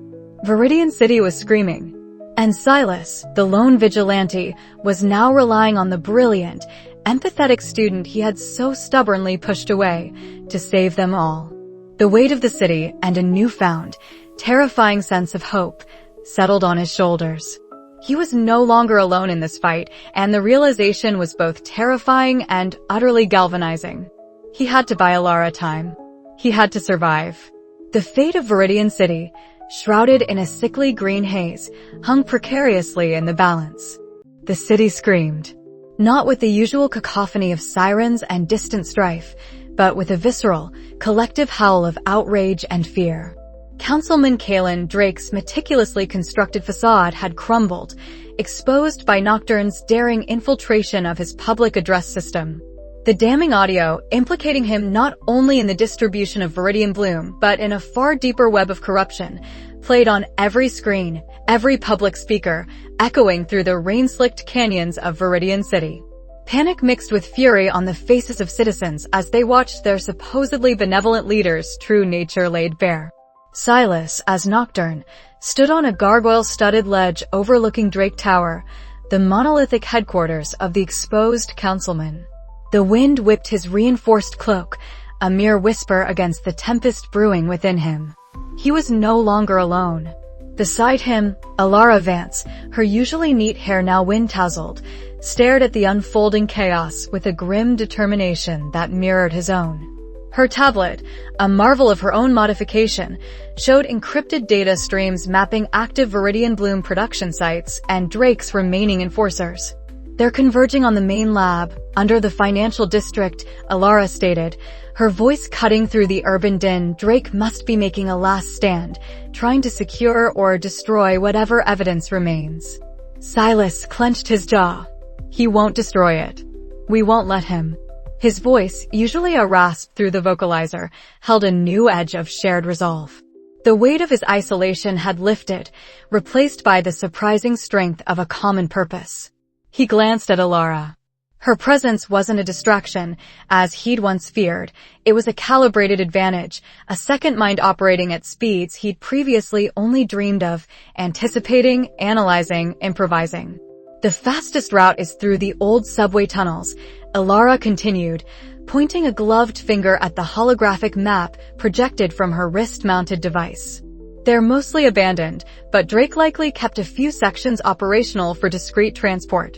Veridian City was screaming. And Silas, the lone vigilante, was now relying on the brilliant, empathetic student he had so stubbornly pushed away to save them all. The weight of the city and a newfound, terrifying sense of hope settled on his shoulders. He was no longer alone in this fight, and the realization was both terrifying and utterly galvanizing. He had to buy Elara time. He had to survive. The fate of Veridian City, shrouded in a sickly green haze, hung precariously in the balance. The city screamed. Not with the usual cacophony of sirens and distant strife, but with a visceral, collective howl of outrage and fear. Councilman Kalen Drake's meticulously constructed facade had crumbled, exposed by Nocturne's daring infiltration of his public address system. The damning audio, implicating him not only in the distribution of Veridian Bloom, but in a far deeper web of corruption, played on every screen, every public speaker, echoing through the rain-slicked canyons of Veridian City. Panic mixed with fury on the faces of citizens as they watched their supposedly benevolent leader's true nature laid bare. Silas, as Nocturne, stood on a gargoyle-studded ledge overlooking Drake Tower, the monolithic headquarters of the exposed councilman. The wind whipped his reinforced cloak, a mere whisper against the tempest brewing within him. He was no longer alone. Beside him, Elara Vance, her usually neat hair now wind-tousled, stared at the unfolding chaos with a grim determination that mirrored his own. Her tablet, a marvel of her own modification, showed encrypted data streams mapping active Veridian Bloom production sites and Drake's remaining enforcers. "They're converging on the main lab, under the financial district," Elara stated, her voice cutting through the urban din. "Drake must be making a last stand, trying to secure or destroy whatever evidence remains." Silas clenched his jaw. "He won't destroy it. We won't let him." His voice, usually a rasp through the vocalizer, held a new edge of shared resolve. The weight of his isolation had lifted, replaced by the surprising strength of a common purpose. He glanced at Elara. Her presence wasn't a distraction, as he'd once feared. It was a calibrated advantage, a second mind operating at speeds he'd previously only dreamed of, anticipating, analyzing, improvising. "The fastest route is through the old subway tunnels," Elara continued, pointing a gloved finger at the holographic map projected from her wrist-mounted device. "They're mostly abandoned, but Drake likely kept a few sections operational for discreet transport.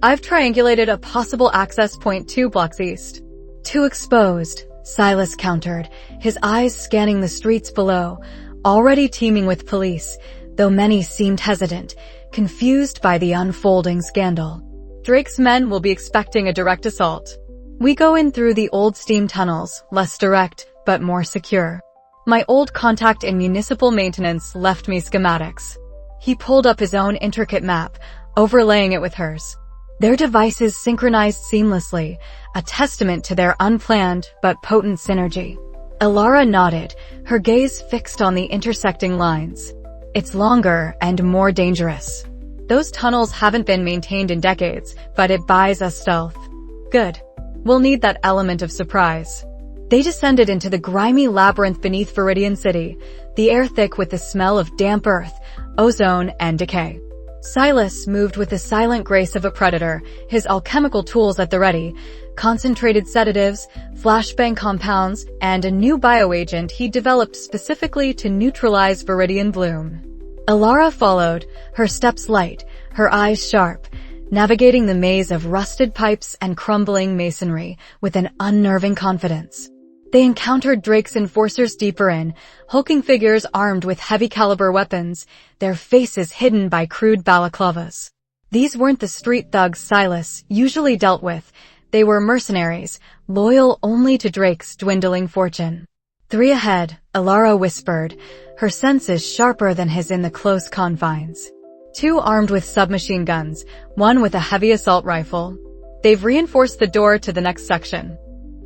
I've triangulated a possible access point 2 blocks east." "Too exposed," Silas countered, his eyes scanning the streets below, already teeming with police, though many seemed hesitant, confused by the unfolding scandal. "Drake's men will be expecting a direct assault. We go in through the old steam tunnels, less direct, but more secure. My old contact in municipal maintenance left me schematics." He pulled up his own intricate map, overlaying it with hers. Their devices synchronized seamlessly, a testament to their unplanned but potent synergy. Elara nodded, her gaze fixed on the intersecting lines. "It's longer and more dangerous. Those tunnels haven't been maintained in decades, but it buys us stealth." "Good. We'll need that element of surprise." They descended into the grimy labyrinth beneath Veridian City, the air thick with the smell of damp earth, ozone, and decay. Silas moved with the silent grace of a predator, his alchemical tools at the ready, concentrated sedatives, flashbang compounds, and a new bioagent he developed specifically to neutralize Veridian Bloom. Elara followed, her steps light, her eyes sharp, navigating the maze of rusted pipes and crumbling masonry with an unnerving confidence. They encountered Drake's enforcers deeper in, hulking figures armed with heavy-caliber weapons, their faces hidden by crude balaclavas. These weren't the street thugs Silas usually dealt with. They were mercenaries, loyal only to Drake's dwindling fortune. "3 ahead," Elara whispered, her senses sharper than his in the close confines. 2 armed with submachine guns, 1 with a heavy assault rifle. "They've reinforced the door to the next section."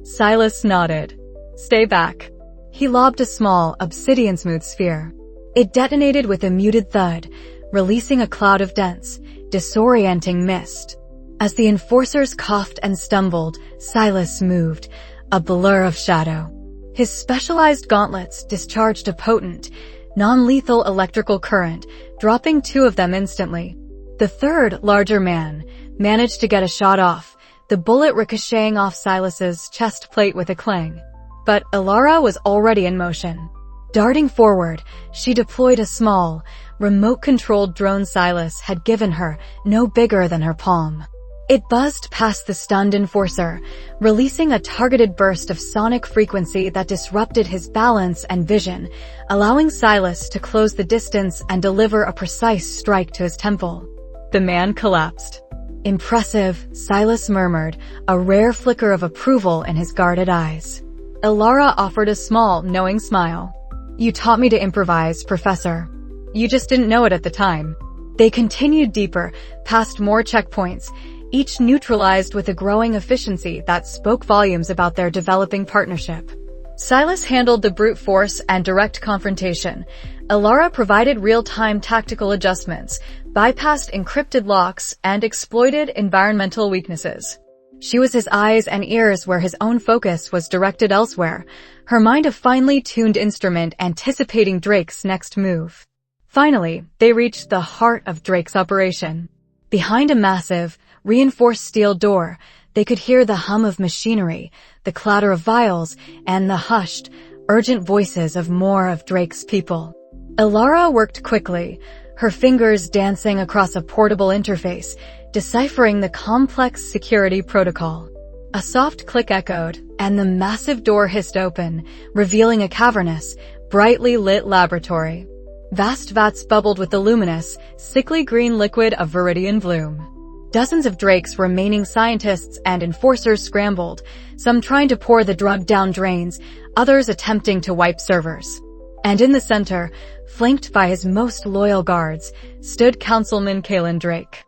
Silas nodded. "Stay back." He lobbed a small, obsidian-smooth sphere. It detonated with a muted thud, releasing a cloud of dense, disorienting mist. As the enforcers coughed and stumbled, Silas moved, a blur of shadow. His specialized gauntlets discharged a potent, non-lethal electrical current, dropping 2 of them instantly. The third, larger man, managed to get a shot off, the bullet ricocheting off Silas's chest plate with a clang. But Elara was already in motion. Darting forward, she deployed a small, remote-controlled drone Silas had given her, no bigger than her palm. It buzzed past the stunned enforcer, releasing a targeted burst of sonic frequency that disrupted his balance and vision, allowing Silas to close the distance and deliver a precise strike to his temple. The man collapsed. "Impressive," Silas murmured, a rare flicker of approval in his guarded eyes. Elara offered a small, knowing smile. You taught me to improvise, Professor. You just didn't know it at the time. They continued deeper, past more checkpoints, each neutralized with a growing efficiency that spoke volumes about their developing partnership. Silas handled the brute force and direct confrontation. Elara provided real-time tactical adjustments, bypassed encrypted locks, and exploited environmental weaknesses. She was his eyes and ears where his own focus was directed elsewhere, her mind a finely tuned instrument anticipating Drake's next move. Finally, they reached the heart of Drake's operation. Behind a massive, reinforced steel door, they could hear the hum of machinery, the clatter of vials, and the hushed, urgent voices of more of Drake's people. Elara worked quickly, her fingers dancing across a portable interface, deciphering the complex security protocol. A soft click echoed, and the massive door hissed open, revealing a cavernous, brightly lit laboratory. Vast vats bubbled with the luminous, sickly green liquid of Veridian Bloom. Dozens of Drake's remaining scientists and enforcers scrambled, some trying to pour the drug down drains, others attempting to wipe servers. And in the center, flanked by his most loyal guards, stood Councilman Kalen Drake.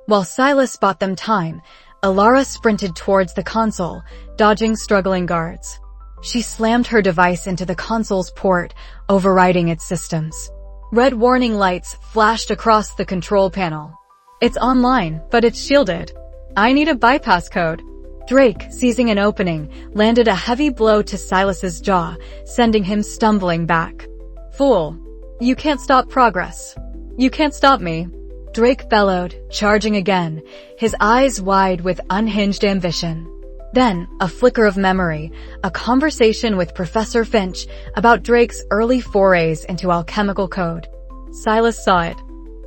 While Silas bought them time, Elara sprinted towards the console, dodging struggling guards. She slammed her device into the console's port, overriding its systems. Red warning lights flashed across the control panel. It's online, but it's shielded. I need a bypass code. Drake, seizing an opening, landed a heavy blow to Silas's jaw, sending him stumbling back. Fool. You can't stop progress. You can't stop me. Drake bellowed, charging again, his eyes wide with unhinged ambition. Then, a flicker of memory, a conversation with Professor Finch about Drake's early forays into alchemical code. Silas saw it.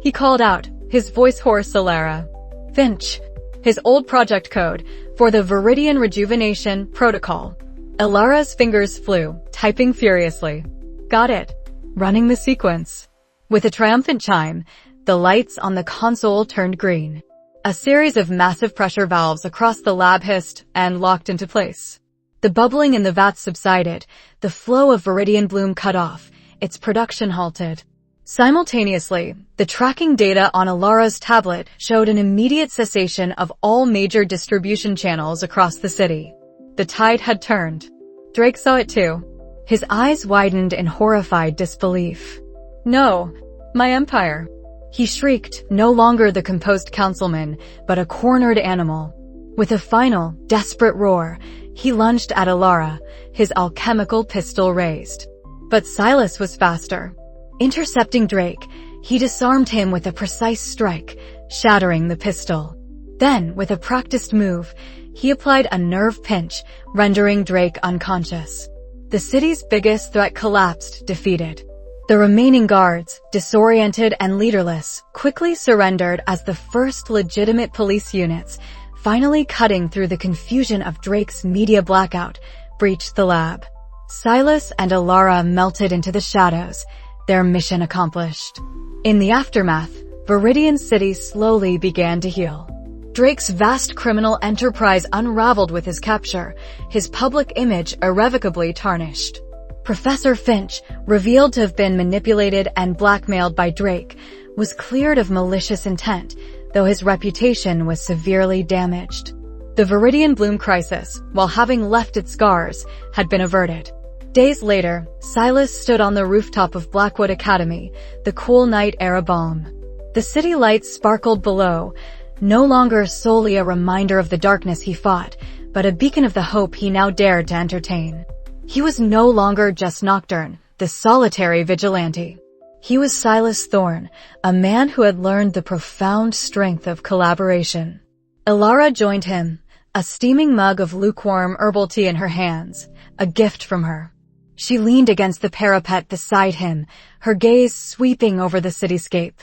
He called out, his voice hoarse. Elara. Finch. His old project code for the Veridian Rejuvenation Protocol. Elara's fingers flew, typing furiously. Got it. Running the sequence. With a triumphant chime, the lights on the console turned green. A series of massive pressure valves across the lab hissed and locked into place. The bubbling in the vats subsided, the flow of Veridian Bloom cut off, its production halted. Simultaneously, the tracking data on Elara's tablet showed an immediate cessation of all major distribution channels across the city. The tide had turned. Drake saw it too. His eyes widened in horrified disbelief. No, my empire. He shrieked, no longer the composed councilman, but a cornered animal. With a final, desperate roar, he lunged at Elara, his alchemical pistol raised. But Silas was faster. Intercepting Drake, he disarmed him with a precise strike, shattering the pistol. Then, with a practiced move, he applied a nerve pinch, rendering Drake unconscious. The city's biggest threat collapsed, defeated. The remaining guards, disoriented and leaderless, quickly surrendered as the first legitimate police units, finally cutting through the confusion of Drake's media blackout, breached the lab. Silas and Elara melted into the shadows, their mission accomplished. In the aftermath, Veridian City slowly began to heal. Drake's vast criminal enterprise unraveled with his capture, his public image irrevocably tarnished. Professor Finch, revealed to have been manipulated and blackmailed by Drake, was cleared of malicious intent, though his reputation was severely damaged. The Veridian Bloom crisis, while having left its scars, had been averted. Days later, Silas stood on the rooftop of Blackwood Academy, the cool night era balm. The city lights sparkled below, no longer solely a reminder of the darkness he fought, but a beacon of the hope he now dared to entertain. He was no longer just Nocturne, the solitary vigilante. He was Silas Thorne, a man who had learned the profound strength of collaboration. Elara joined him, a steaming mug of lukewarm herbal tea in her hands, a gift from her. She leaned against the parapet beside him, her gaze sweeping over the cityscape.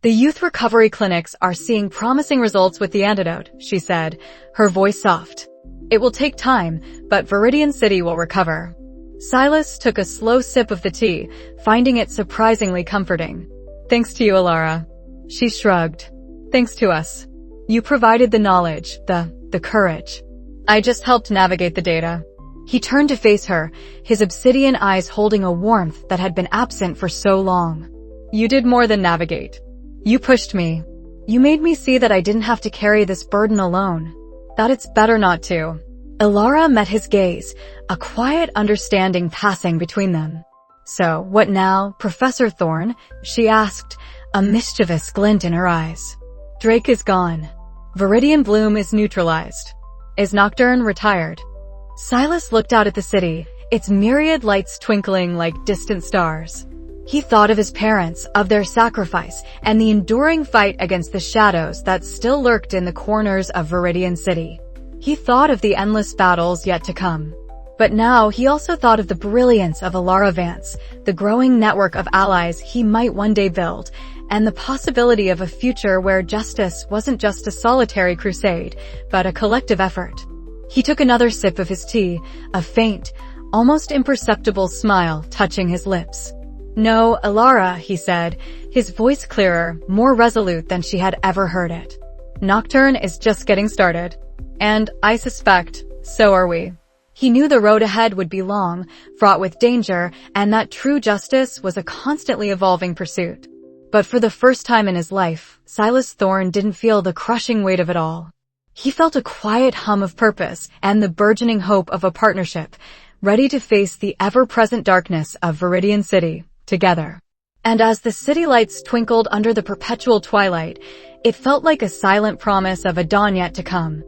The youth recovery clinics are seeing promising results with the antidote, she said, her voice soft. It will take time, but Veridian City will recover. Silas took a slow sip of the tea, finding it surprisingly comforting. Thanks to you, Elara. She shrugged. Thanks to us. You provided the knowledge, the courage. I just helped navigate the data. He turned to face her, his obsidian eyes holding a warmth that had been absent for so long. "You did more than navigate. You pushed me. You made me see that I didn't have to carry this burden alone. That it's better not to." Elara met his gaze, a quiet understanding passing between them. "So, what now, Professor Thorne?" she asked, a mischievous glint in her eyes. "Drake is gone. Veridian Bloom is neutralized. Is Nocturne retired?" Silas looked out at the city, its myriad lights twinkling like distant stars. He thought of his parents, of their sacrifice, and the enduring fight against the shadows that still lurked in the corners of Veridian City. He thought of the endless battles yet to come. But now he also thought of the brilliance of Elara Vance, the growing network of allies he might one day build, and the possibility of a future where justice wasn't just a solitary crusade, but a collective effort. He took another sip of his tea, a faint, almost imperceptible smile touching his lips. "No, Elara," he said, his voice clearer, more resolute than she had ever heard it. "Nocturne is just getting started. And, I suspect, so are we." He knew the road ahead would be long, fraught with danger, and that true justice was a constantly evolving pursuit. But for the first time in his life, Silas Thorne didn't feel the crushing weight of it all. He felt a quiet hum of purpose and the burgeoning hope of a partnership, ready to face the ever-present darkness of Veridian City, together. And as the city lights twinkled under the perpetual twilight, it felt like a silent promise of a dawn yet to come.